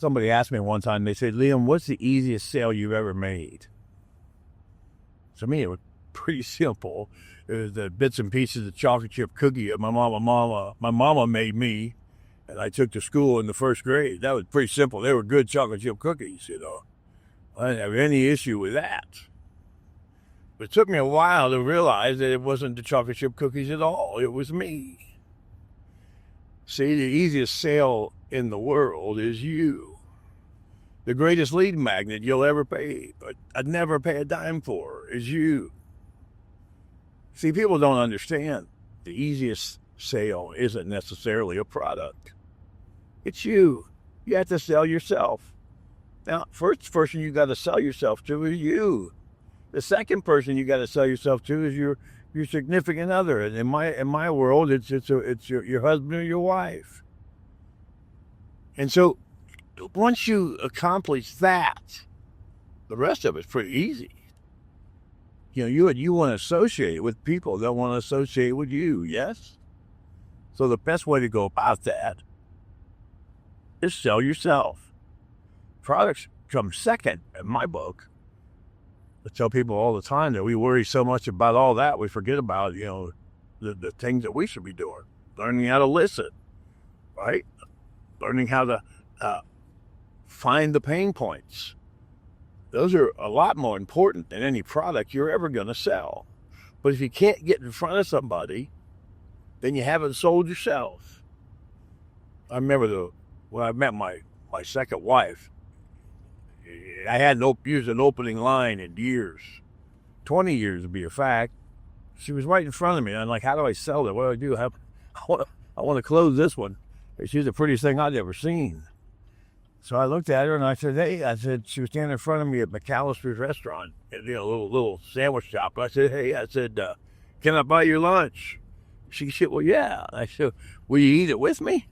Somebody asked me one time, they said, Liam, what's the easiest sale you've ever made? To me, it was pretty simple. It was the bits and pieces of chocolate chip cookie that my mama made me, and I took to school in the first grade. That was pretty simple. They were good chocolate chip cookies, you know. I didn't have any issue with that. But it took me a while to realize that it wasn't the chocolate chip cookies at all. It was me. See, the easiest sale in the world is you. The greatest lead magnet you'll ever pay, but I'd never pay a dime for, is you. See, people don't understand the easiest sale isn't necessarily a product. It's you. You have to sell yourself. Now, first person you got to sell yourself to is you. The second person you got to sell yourself to is your significant other. And in my world, it's your husband or your wife. And so, once you accomplish that, the rest of it's pretty easy. You know, you want to associate with people that want to associate with you, yes? So the best way to go about that is sell yourself. Products come second in my book. I tell people all the time that we worry so much about all that, we forget about, you know, the things that we should be doing. Learning how to listen, right? Learning how to find the pain points. Those are a lot more important than any product you're ever going to sell. But if you can't get in front of somebody, then you haven't sold yourself. I remember when I met my second wife, I hadn't used an opening line in years, 20 years to be a fact. She was right in front of me. I'm like, how do I sell it? What do I do? I want to close this one. She's the prettiest thing I'd ever seen. So I looked at her and I said, hey, she was standing in front of me at McAllister's restaurant, you know, little sandwich shop. I said, hey, can I buy your lunch? She said, well, yeah. I said, will you eat it with me?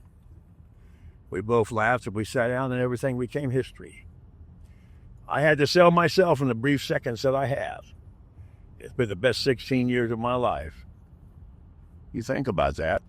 We both laughed and we sat down and everything became history. I had to sell myself in the brief seconds that I have. It's been the best 16 years of my life. You think about that.